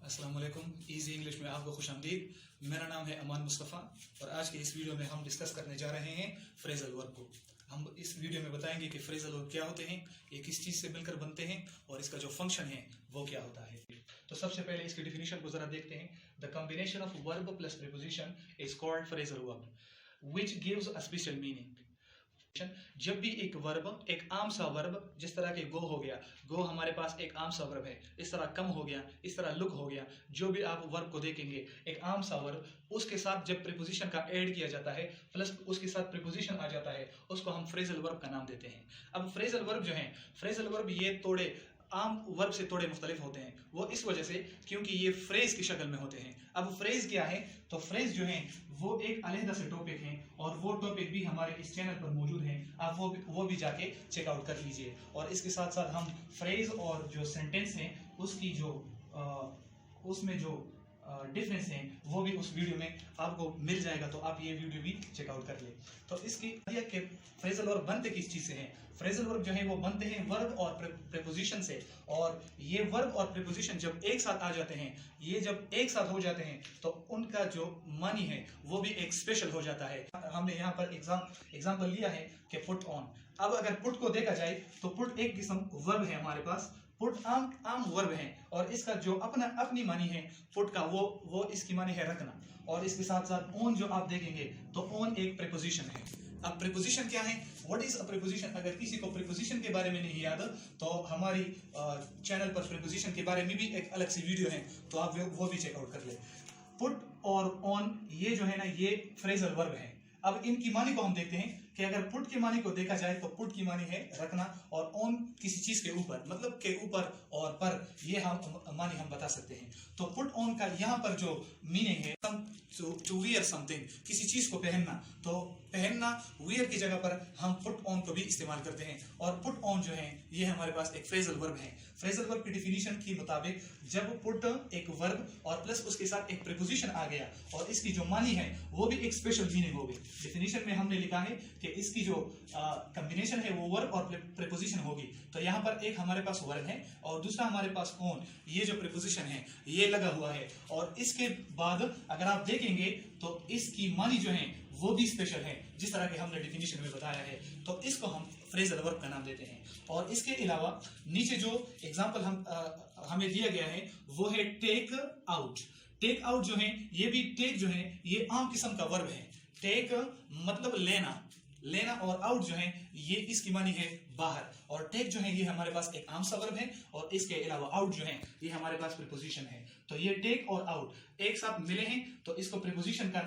अस्सलाम वालेकुम। Easy English में आपको खुशामदीद। मेरा नाम है अमान मुस्तफ़ा और आज के इस वीडियो में हम डिस्कस करने जा रहे हैं फ्रेजल वर्ब को। हम इस वीडियो में बताएंगे कि फ्रेजल वर्ब क्या होते हैं, ये किस चीज़ से मिलकर बनते हैं और इसका जो फंक्शन है वो क्या होता है। तो सबसे पहले इसकी डिफिनीशन को जरा देखते हैं। The combination of verb plus preposition is called phrasal verb which gives a special meaning. जब भी एक वर्ब, एक आम सा वर्ब, जिस तरह के गो हो गया, गो हमारे पास एक आम सा वर्ब है, इस तरह कम हो गया, इस तरह लुक हो गया, जो भी आप वर्ब को देखेंगे एक आम सा वर्ब, उसके साथ जब प्रीपोजिशन का ऐड किया जाता है प्लस उसके साथ प्रीपोजिशन आ जाता है, उसको हम फ्रेजल वर्ब का नाम देते हैं। अब फ्रेजल वर्ब जो है, फ्रेजल वर्ब ये थोड़े आम वर्ब से थोड़े मुख्तलिफ होते हैं। वो इस वजह से क्योंकि ये फ्रेज की शक्ल में होते हैं। अब फ्रेज क्या है, तो फ्रेज जो है वो एक अलहदा से टॉपिक है और वो टॉपिक भी हमारे इस चैनल पर मौजूद है। आप वो भी जाके चेकआउट कर लीजिए। और इसके साथ साथ हम फ्रेज और जो सेंटेंस है उसकी जो उसमें जो डिफरेंस है वो भी उस वीडियो में आपको मिल जाएगा, तो आप ये वीडियो भी चेकआउट कर ले। तो इसकी के फ्रेजल वर्ब बनते किस चीज से हैं? फ्रेजल वर्ब जो है वो बनते हैं वर्ब और प्रीपोजिशन से। और ये वर्ब और प्रीपोजिशन जब एक साथ आ जाते हैं, ये जब एक साथ हो जाते हैं तो उनका जो मानी है वो भी एक स्पेशल हो जाता है। हमने यहाँ पर एग्जाम्पल लिया है कि पुट ऑन। अब अगर पुट को देखा जाए तो पुट एक किस्म वर्ब है हमारे पास। पुट आम वर्ब है और इसका जो अपनी मानी है पुट का वो इसकी मानी है रखना। और इसके साथ साथ ओन जो आप देखेंगे तो ओन एक प्रीपोजिशन है। अब प्रीपोजिशन क्या है, व्हाट इज अ प्रीपोजिशन? अगर किसी को प्रीपोजिशन के बारे में नहीं याद तो हमारी चैनल पर प्रीपोजिशन के बारे में भी एक अलग सी वीडियो है, तो आप वो भी चेकआउट कर ले। पुट और ऑन ये जो है ना, ये फ्रेजल वर्ब है। अब इनकी मानी को हम देखते हैं कि अगर पुट की मानी को देखा जाए तो पुट की मानी है रखना और ऑन किसी चीज के ऊपर, मतलब के ऊपर और पर, ये हम मानी हम बता सकते हैं। तो पुट ऑन का यहाँ पर जो मीनिंग है टू वियर समथिंग, किसी चीज को पहनना। तो पहनना, वियर की जगह पर हम पुट ऑन को भी इस्तेमाल करते हैं। और पुट ऑन जो है ये हमारे पास एक फ्रेजल वर्ब है। फ्रेजल वर्ब की डिफिनीशन के मुताबिक जब पुट एक वर्ब और प्लस उसके साथ एक प्रीपोजिशन आ गया और इसकी जो मानी है वो भी एक स्पेशल मीनिंग होगी। डिफिनीशन में हमने लिखा है कि इसकी जो कॉम्बिनेशन है वो वर्ब और प्रीपोजिशन होगी। तो यहाँ पर एक हमारे पास वर्ब है और दूसरा हमारे पास ऑन, ये जो प्रीपोजिशन है ये लगा हुआ है। और इसके बाद अगर आप देखेंगे तो इसकी मानी जो है वो भी स्पेशल है, जिस तरह के हमने डिफिनीशन में बताया है। तो इसको हम फ्रेजल वर्ब का नाम देते हैं। और इसके अलावा नीचे जो एग्जांपल हमें दिया गया है वो है टेक आउट। टेक आउट जो है ये भी, टेक जो है ये आम किस्म का वर्ब है। टेक मतलब लेना और आउट जो है ये इसकी मानी है बाहर। और टेक जो है ये हमारे पास एक आम सा वर्ब है और इसके अलावा आउट जो है ये हमारे पास प्रीपोजिशन है। तो ये टेक और आउट एक साथ मिले हैं तो इसको प्रीपोजिशन का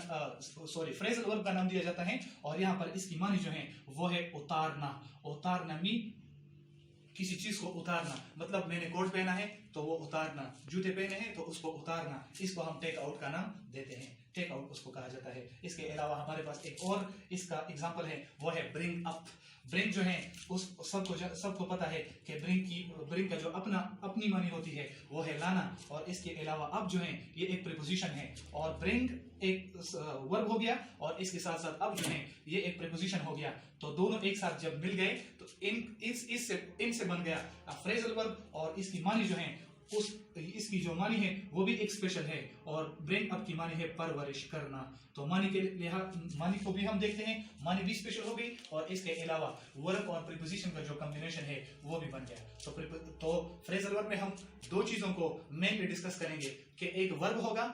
फ्रेजल वर्ब का नाम दिया जाता है। और यहाँ पर इसकी मानी जो है वो है उतारना। उतारना मीन किसी चीज को उतारना, मतलब मैंने कोट पहना है तो वो उतारना, जूते पहने हैं तो उसको उतारना, इसको हम टेक आउट का नाम देते हैं। टेक आउट उसको कहा जाता है। इसके अलावा हमारे पास एक और इसका एग्जांपल है वो है ब्रिंग अप। ब्रिंग जो है उस सबको पता है कि ब्रिंग का जो अपनी मानी होती है वो है लाना। और इसके अलावा अब जो है ये एक प्रीपोजिशन है और ब्रिंग एक वर्ब हो गया और इसके साथ साथ अब जो है ये एक प्रीपोजिशन हो गया। तो दोनों एक साथ जब मिल गए तो इनसे बन गया फ्रेजल वर्ब। और इसकी मानी जो है इसकी जो मानी है वो भी एक स्पेशल है। और ब्रिंग अप की मानी है परवरिश करना। तो मानी के लिहाज मानी को भी हम देखते हैं, मानी भी स्पेशल हो गई और इसके अलावा वर्ब और प्रीपोजिशन का जो कॉम्बिनेशन है वो भी बन गया। तो फ्रेजल वर्ब में हम दो चीजों को मेनली डिस्कस करेंगे कि एक वर्ब होगा,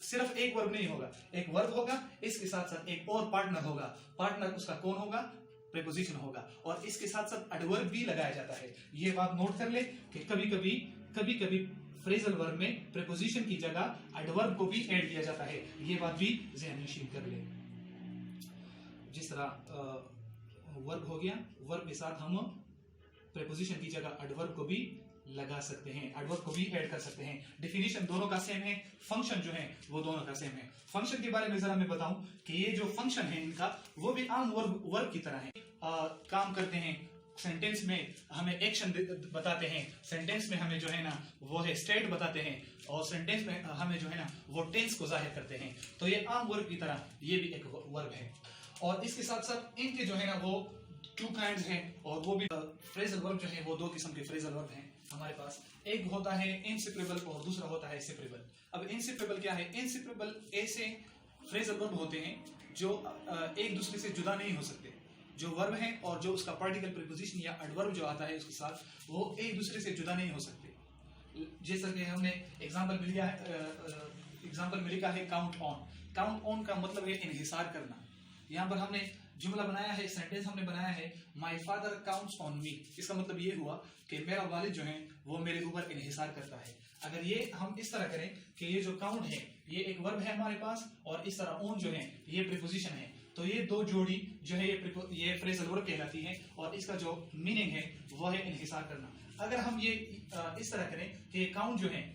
सिर्फ एक वर्ब नहीं होगा, एक वर्ब होगा, इसके साथ साथ एक और पार्टनर होगा। पार्टनर उसका कौन होगा? प्रीपोजिशन होगा। और इसके साथ साथ एडवर्ब भी लगाया जाता है। ये बात नोट कर ले कि कभी कभी फ्रेजल वर्ब में प्रीपोजिशन की जगह एडवर्ब को भी ऐड किया जाता है। ये बात भी ज़हन-नशीन कर ले। जिस तरह वर्ब हो गया, वर्ब के साथ हम प्रीपोजिशन की जगह एडवर्ब को भी लगा सकते हैं, एडवर्ब को भी ऐड कर सकते हैं। डिफिनीशन दोनों का सेम है, फंक्शन जो है वो दोनों का सेम है। फंक्शन के बारे में जरा मैं बताऊं कि ये जो फंक्शन है इनका वो भी आम वर्ब की तरह है। काम करते हैं, सेंटेंस में हमें एक्शन बताते हैं, सेंटेंस में हमें जो है ना वो है स्टेट बताते हैं और सेंटेंस में हमें जो है ना वो टेंस को जाहिर करते हैं। तो ये आम वर्ब की तरह ये भी एक वर्ब है। और इसके साथ साथ इनके जो है ना वो टू काइंड्स हैं और वो भी फ्रेजल वर्ब जो है वो दो किस्म के फ्रेजल वर्ब हैं। हमारे पास एक होता है इनसेपरेबल और दूसरा होता है सेपरेबल। अब इनसेपरेबल क्या है? इनसेपरेबल ऐसे फ्रेजल वर्ब होते हैं जो एक दूसरे से जुदा नहीं हो सकते। जो वर्ब है और जो उसका पार्टिकल प्रीपोजिशन या एडवर्ब जो आता है उसके साथ, वो एक दूसरे से जुदा नहीं हो सकते। जैसा कि हमने एग्जांपल में लिखा है काउंट ऑन। काउंट ऑन का मतलब है इन्हिसार करना। यहाँ पर हमने जुमला बनाया है, सेंटेंस हमने बनाया है my father counts on me. इसका मतलब ये हुआ कि मेरा वालिद जो है वो मेरे ऊपर इन्हिसार करता है। अगर ये हम इस तरह करें कि ये जो काउंट है ये एक वर्ब है हमारे पास, और इस तरह ऑन जो है ये प्रीपोजिशन है, तो ये दो जोड़ी जो है ये फ्रेजल वर्ब कहलाती है, और इसका जो मीनिंग है वो है इन्हिसार करना। अगर हम ये इस तरह करें कि ये काउंट जो है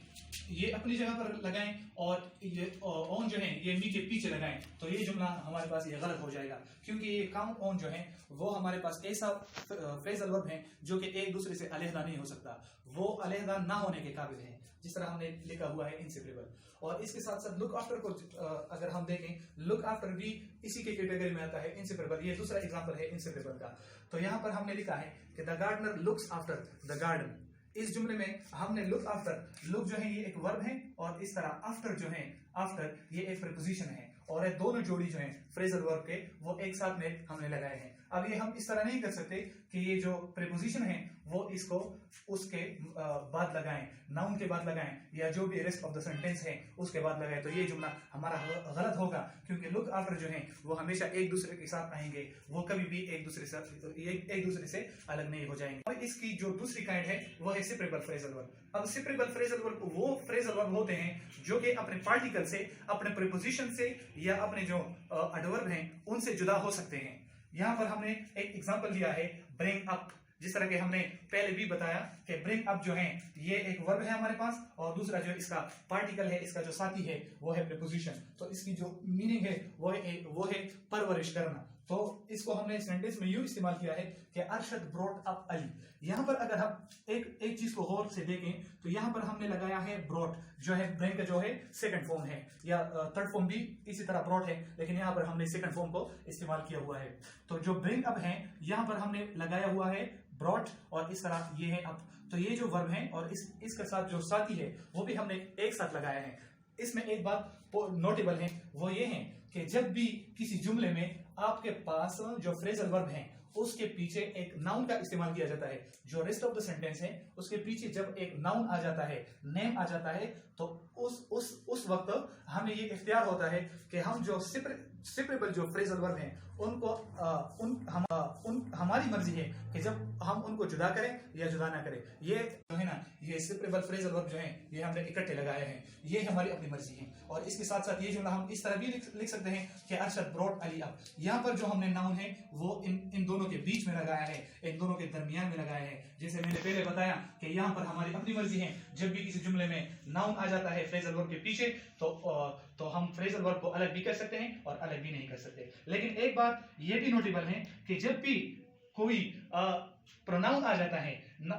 ये अपनी जगह पर लगाएं और ये ऑन जो है ये मी के पीछे लगाएं, तो ये जुमला हमारे पास ये गलत हो जाएगा, क्योंकि ये काउंट ऑन जो है वो हमारे पास ऐसा फ्रेजल वर्ब है जो कि एक दूसरे से अलहदा नहीं हो सकता, वो अलहदा ना होने के काबिल है, जिस तरह हमने लिखा हुआ है इनसेपरेबल। और इसके साथ साथ लुक आफ्टर को अगर हम देखें, लुक आफ्टर भी इसी के कैटेगरी में आता है, इनसेपरेबल। ये दूसरा एग्जांपल है इनसेपरेबल का। तो यहाँ पर हमने लिखा है कि the gardener looks after the garden. इस जुमले में हमने लुक आफ्टर, लुक जो है ये एक वर्ब है, और इस तरह आफ्टर जो है, आफ्टर ये एक प्रीपोजिशन है, और ये दोनों जोड़ी जो है फ्रेजल वर्ब के वो एक साथ में हमने लगाए हैं। अब ये हम इस तरह नहीं कर सकते कि ये जो प्रीपोजिशन है वो इसको उसके बाद लगाएं, नाउन के बाद लगाएं, या जो भी रेस्ट ऑफ द सेंटेंस है उसके बाद लगाएं, तो ये जुमला हमारा गलत होगा, क्योंकि लुक आफ्टर जो है वो हमेशा एक दूसरे के साथ आएंगे, वो कभी भी एक दूसरे से अलग नहीं हो जाएंगे। और इसकी जो दूसरी काइंड है वो है सेपरेबल फ्रेजल वर्ब। अब सेपरेबल फ्रेजल वर्ब वो फ्रेजल वर्ब होते हैं जो कि अपने पार्टिकल से, अपने प्रीपोजिशन से, या अपने जो एडवर्ब हैं उनसे जुदा हो सकते हैं। यहाँ पर हमने एक एग्जांपल दिया है ब्रिंग अप। जिस तरह के हमने पहले भी बताया कि ब्रिंग अप जो है ये एक वर्ब है हमारे पास, और दूसरा जो इसका पार्टिकल है, इसका जो साथी है वो है प्रीपोजिशन। तो इसकी जो मीनिंग है वो है परवरिश करना। तो इसको हमने सेंटेंस में यूं इस्तेमाल किया है कि अरशद ब्रॉट अप अली। यहाँ पर अगर हम एक चीज को गौर से देखें तो यहाँ पर हमने लगाया है ब्रॉट, जो है ब्रिंग का जो है सेकंड फॉर्म है, या थर्ड फॉर्म भी इसी तरह ब्रॉट है, लेकिन यहाँ पर हमने सेकंड फॉर्म को इस्तेमाल किया हुआ है। तो जो ब्रिंग अप है यहाँ पर हमने लगाया हुआ है ब्रॉट, और इस तरह ये है अप। तो ये जो वर्ब है और इसके साथ जो साथी है वो भी हमने एक साथ लगाया है। इसमें एक बात नोटेबल है, वो ये है कि जब भी किसी जुमले में आपके पास जो फ्रेजल वर्ब है उसके पीछे एक नाउन का इस्तेमाल किया जाता है, जो रेस्ट ऑफ द सेंटेंस है उसके पीछे जब एक नाउन आ जाता है, नेम आ जाता है, तो उस वक्त हमें ये इख्तियार होता है कि हम जो सेपरेबल जो फ्रेजल वर्ब हैं उनको हमारी मर्जी है कि जब हम उनको जुदा करें या जुदा ना करें। ये जो है ना, ये सेपरेबल फ्रेजल वर्ब जो है ये हमने इकट्ठे लगाए हैं, ये हमारी अपनी मर्जी है। और इसके साथ साथ ये जुमला हम इस तरह भी लिख सकते हैं कि अरशद ब्रॉट अली अप। यहाँ पर जो हमने नाउन है वो इन दोनों के बीच में लगाया है, इन दोनों के दरमियान में लगाया है। जैसे मैंने पहले बताया कि यहाँ पर हमारी अपनी मर्जी है, जब भी किसी जुमले में नाउन आ जाता है फ्रेजल वर्ब के पीछे तो हम फ्रेजल वर्ब को अलग भी कर सकते हैं और अलग भी नहीं कर सकते। लेकिन एक बात ये भी नोटेबल है कि जब भी कोई प्रोनाउन आ जाता है,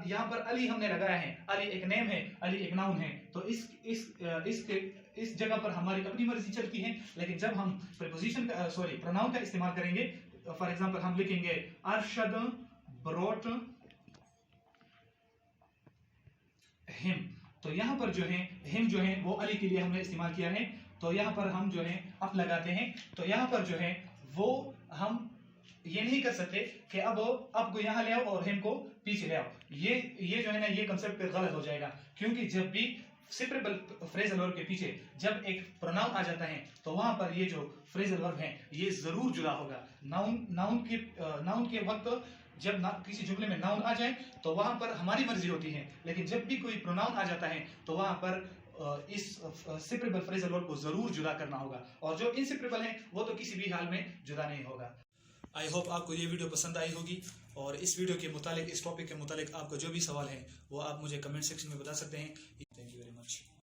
यहाँ पर अली हमने लगाया है, अली एक नेम है, अली एक नाउन है, तो इस जगह पर हमारी अपनी मर्जी चलती है। लेकिन जब हम प्रोनाउन का इस्तेमाल करेंगे, फॉर एग्जांपल हम लिखेंगे अरशद ब्रॉट हिम, तो यहाँ पर जो है हिम जो है वो अली के लिए हमने इस्तेमाल किया है, तो यहाँ पर हम जो है अप लगाते हैं। तो यहाँ पर जो है वो हम ये नहीं कर सकते कि अब को यहाँ ले आओ और हिम को पीछे ले आओ। ये जो है ना, ये कंसेप्ट गलत हो जाएगा, क्योंकि जब भी सेपरेबल फ्रेजल वर्ब के पीछे जब एक प्रोनाउन आ जाता है तो वहां पर ये जो फ्रेजल वर्ब है ये जरूर जुदा होगा। नाउन के वक्त जब किसी जुमले में नाउन आ जाए तो वहां पर हमारी मर्जी होती है, लेकिन जब भी कोई प्रोनाउन आ जाता है तो वहां पर इस सेपरेबल फ्रेजल वर्ब को जरूर जुदा करना होगा, और जो इनसेपरेबल है वो तो किसी भी हाल में जुदा नहीं होगा। आई होप आपको ये वीडियो पसंद आई होगी, और इस वीडियो के मुतालिक, इस टॉपिक के मुतालिक आपको जो भी सवाल है वो आप मुझे कमेंट सेक्शन में बता सकते हैं।